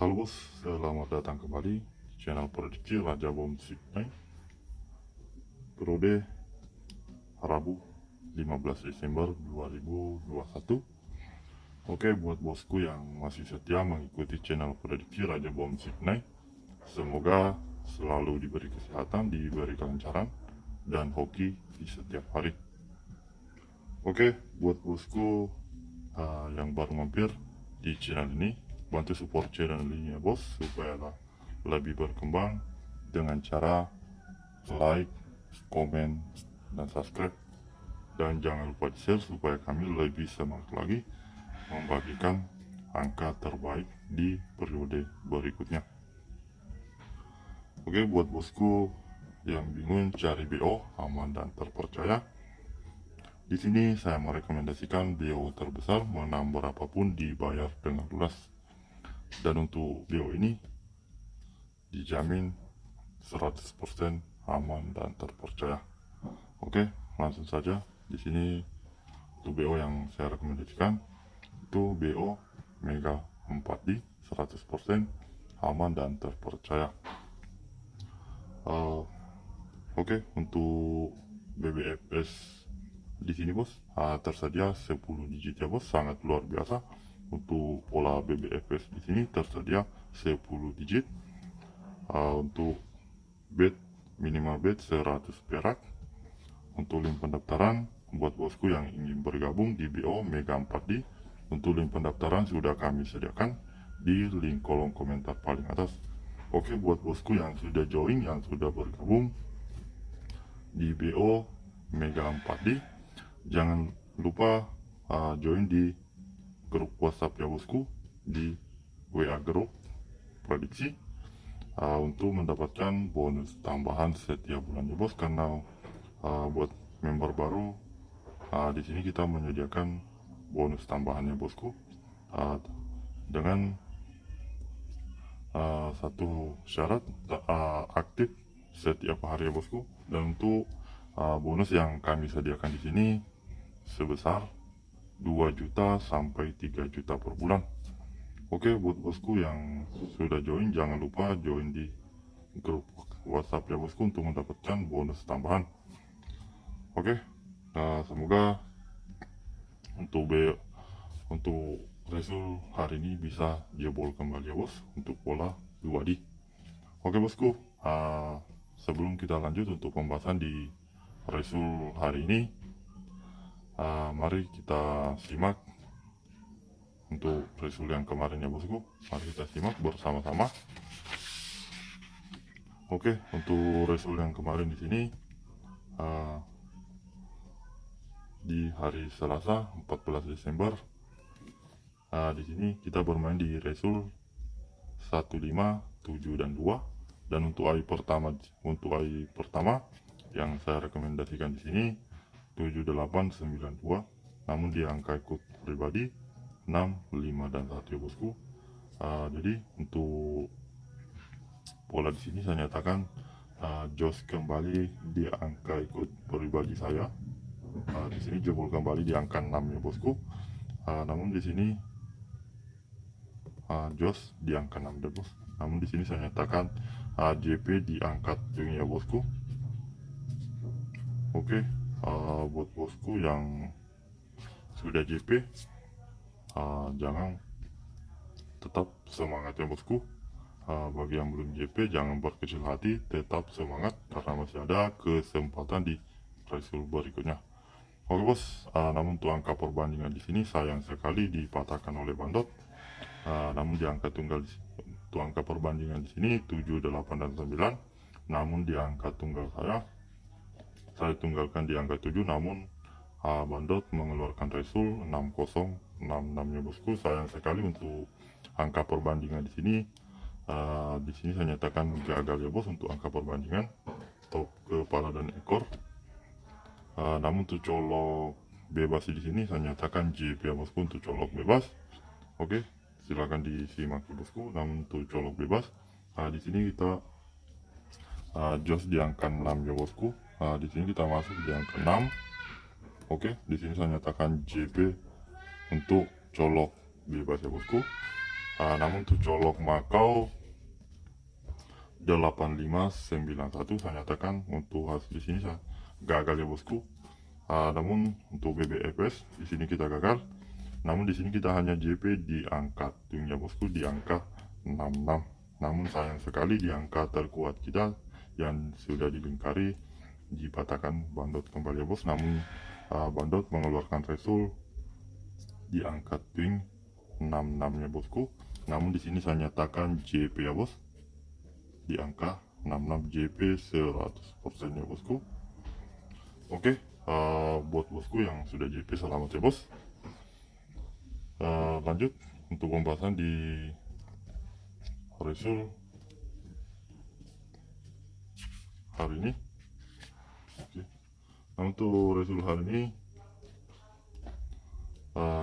Halo bos, selamat datang kembali di channel prediksi Raja Bom Sydney periode Rabu 15 Desember 2021. Oke, buat bosku yang masih setia mengikuti channel prediksi Raja Bom Sydney, semoga selalu diberi kesehatan, diberi kelancaran, dan hoki di setiap hari. Oke, buat bosku yang baru mampir di channel ini, bantu support channel ini ya bos, supaya lebih berkembang dengan cara like, komen, dan subscribe. Dan jangan lupa di share supaya kami lebih semangat lagi membagikan angka terbaik di periode berikutnya. Oke, buat bosku yang bingung cari BO aman dan terpercaya, di sini saya merekomendasikan BO terbesar menang berapapun dibayar dengan lunas. Dan untuk BO ini dijamin 100% aman dan terpercaya. Oke, langsung saja. Di sini untuk BO yang saya rekomendasikan itu BO Mega 4D 100% aman dan terpercaya. Oke, untuk BBFS di sini bos tersedia 10 digit ya bos, sangat luar biasa. Untuk pola BBFS di sini tersedia 10 digit. Untuk bet minimal bet 100 perak. Untuk link pendaftaran buat bosku yang ingin bergabung di BO Mega 4D, untuk link pendaftaran sudah kami sediakan di link kolom komentar paling atas. Oke, buat bosku yang sudah join, yang sudah bergabung di BO Mega 4D, jangan lupa join di grup WhatsApp ya bosku, di WA grup prediksi untuk mendapatkan bonus tambahan setiap bulannya bos. Karena buat member baru di sini kita menyediakan bonus tambahannya bosku dengan satu syarat aktif setiap hari ya bosku. Dan untuk bonus yang kami sediakan di sini sebesar 2 juta sampai 3 juta per bulan. Oke, buat bosku yang sudah join, jangan lupa join di grup WhatsApp ya bosku untuk mendapatkan bonus tambahan. Oke, semoga untuk Resul hari ini bisa jebol kembali ya bos untuk pola 2D. Oke bosku, sebelum kita lanjut untuk pembahasan di Resul hari ini, mari kita simak untuk Resul yang kemarin ya bosku. Mari kita simak bersama-sama. Oke, untuk Resul yang kemarin di sini di hari Selasa 14 Desember, di sini kita bermain di Resul 1, 5, 7 dan 2. Dan untuk AI pertama yang saya rekomendasikan di sini 7, 8, 9, 2. Namun di angka ikut pribadi 6, 5 dan 1 ya bosku. Jadi untuk pola di sini saya nyatakan jos kembali di angka ikut pribadi saya. Di sini jebol kembali di angka 6 ya bosku. Namun di sini jos di angka 6 deh bos. Namun di sini saya nyatakan JP diangkat juga ya bosku. Oke, buat bosku yang sudah JP, jangan, tetap semangat ya bosku. Bagi yang belum JP jangan berkecil hati, tetap semangat karena masih ada kesempatan di Resul berikutnya. Oke bos, namun untuk angka perbandingan di sini sayang sekali dipatahkan oleh bandot. Namun di angka tunggal, untuk angka perbandingan di sini 7, 8 dan 9. Namun di angka tunggal saya tunggalkan di angka 7, namun bandot mengeluarkan Resul 6066 ya bosku. Sayang sekali untuk angka perbandingan di sini. Di sini saya nyatakan gagal ya bos untuk angka perbandingan top kepala dan ekor. Namun untuk colok bebas di sini saya nyatakan JP ya bosku untuk colok bebas. Oke, silakan disimak ya bosku. Namun untuk colok bebas di sini kita jos di angka 6 ya bosku. Di sini kita masuk di angka 6. Oke, di sini saya nyatakan JP untuk colok bebas ya bosku. Namun untuk colok Makau 8591 saya nyatakan untuk hasil di sini saya gagal ya bosku. Namun untuk BBFS di sini kita gagal. Namun di sini kita hanya JP di angka ya bosku, di angka 66. Namun sayang sekali di angka terkuat kita yang sudah dilingkari dipatahkan bandot kembali ya bos. Namun bandot mengeluarkan resul di angka twin 66 ya bosku. Namun di sini saya nyatakan JP ya bos, di angka 66 JP 100% ya bosku. Oke, buat bosku yang sudah JP selamat ya bos. Lanjut untuk pembahasan di resul hari ini. Oke. Nah, untuk resul hari ini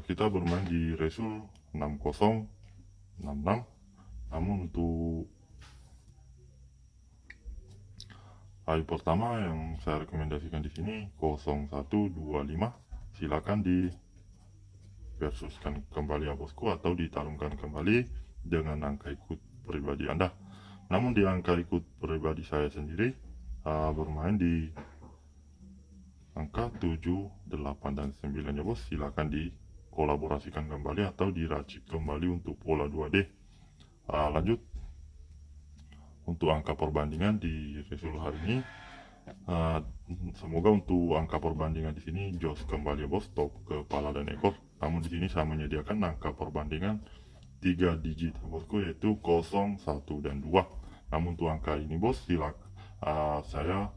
kita bermain di resul 6066. Namun untuk hari pertama yang saya rekomendasikan di sini 0125, silakan di versuskan kembali ya bosku, atau ditarungkan kembali dengan angka ikut pribadi Anda. Namun di angka ikut pribadi saya sendiri bermain di angka 7, 8, dan 9 ya bos. Silakan dikolaborasikan kembali atau diracik kembali untuk pola 2D. Lanjut untuk angka perbandingan di resul hari ini. Semoga untuk angka perbandingan di sini jos kembali ya bos, top kepala dan ekor. Namun di sini saya menyediakan angka perbandingan 3 digit ya bosku, yaitu 0, 1, dan 2. Namun untuk angka ini bos saya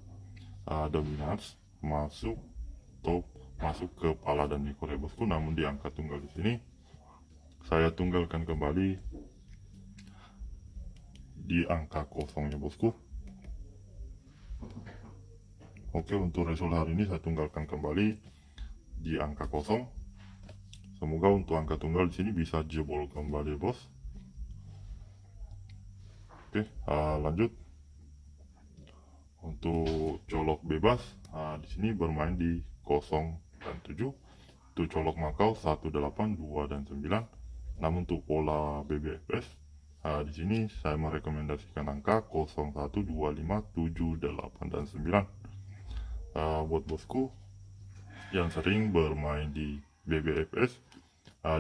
dominans masuk top, masuk kepala dan ekor ya bosku. Namun di angka tunggal di sini saya tunggalkan kembali di angka 0 ya bosku. Oke, untuk resul hari ini saya tunggalkan kembali di angka 0. Semoga untuk angka tunggal di sini bisa jebol kembali bos. Oke, lanjut untuk colok bebas. Di sini bermain di 0 dan 7. Untuk colok Makau 1, 8, 2, dan 9. Namun untuk pola BBFS di sini saya merekomendasikan angka 01, 25, 7, 8, dan 9. Buat bosku yang sering bermain di BBFS,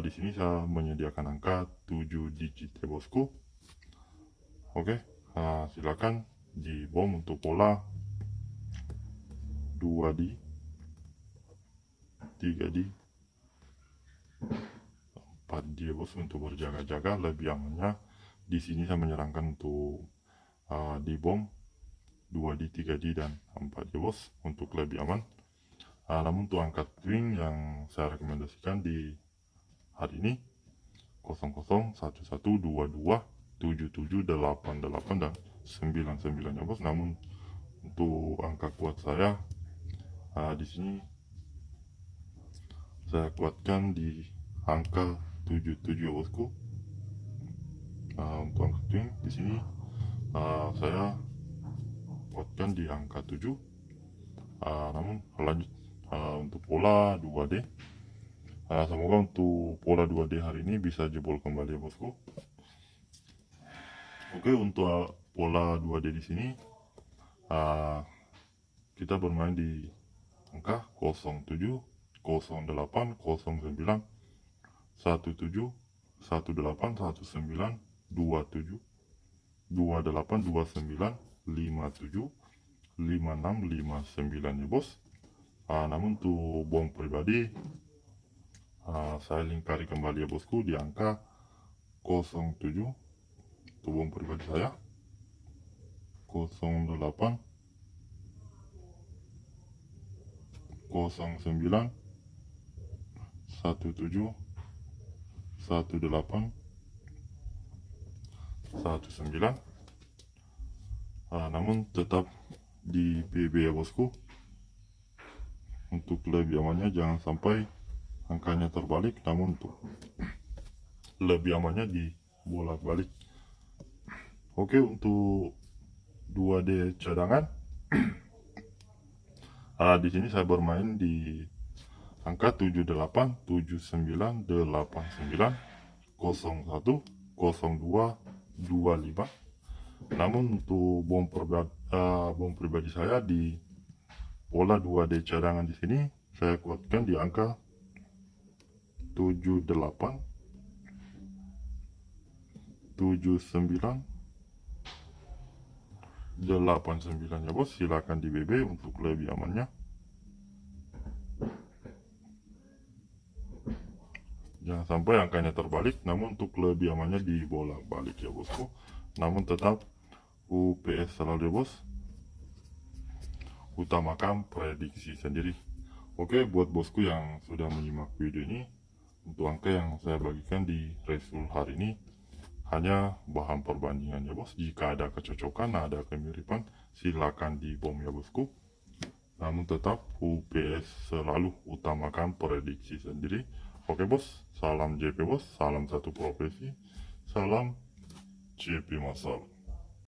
di sini saya menyediakan angka 7 digit ya bosku. Oke, silakan di bom untuk pola 2D, 3D, 4D ya bos, untuk berjaga-jaga lebih amannya. Di sini saya menyarankan untuk di bom 2D, 3D, dan 4D ya bos, untuk lebih aman. Namun untuk angka twin yang saya rekomendasikan di hari ini 00, 11, 22, 77, 88, dan 99 ya bos. Namun untuk angka kuat saya di sini saya kuatkan di angka 77 ya bosku. Untuk angka twin di sini saya kuatkan di angka 7. Namun lanjut untuk pola 2D. Semoga untuk pola 2D hari ini bisa jebol kembali ya bosku. Oke, untuk pola 2D di sini kita bermain di angka 07, 08, 09, 17, 18, 19, 27, 28, 29, 57, 56, 59 ya bos. Namun untuk bom pribadi saya lingkari kembali ya bosku di angka 07 untuk bom pribadi saya, 08, 09, 17, 18, 19. Namun tetap di BB ya bosku. Untuk lebih amannya jangan sampai angkanya terbalik, namun untuk lebih amannya dibolak balik. Oke, untuk 2D cadangan di sini saya bermain di angka 78, 79, 89, 01, 0225. Namun untuk bom pribadi saya di pola 2D cadangan di sini saya kuatkan di angka 78 79 89 ya bos. Silakan di BB untuk lebih amannya. Jangan sampai angkanya terbalik, namun untuk lebih amannya dibolak balik ya bosku. Namun tetap UPS selalu ya bos, utamakan prediksi sendiri. Oke, buat bosku yang sudah menyimak video ini, untuk angka yang saya bagikan di Resul hari ini hanya bahan perbandingan ya bos. Jika ada kecocokan, ada kemiripan, silakan dibom ya bosku. Namun tetap UPS selalu utamakan prediksi sendiri. Oke bos, salam JP bos, salam satu profesi, salam JP Masal.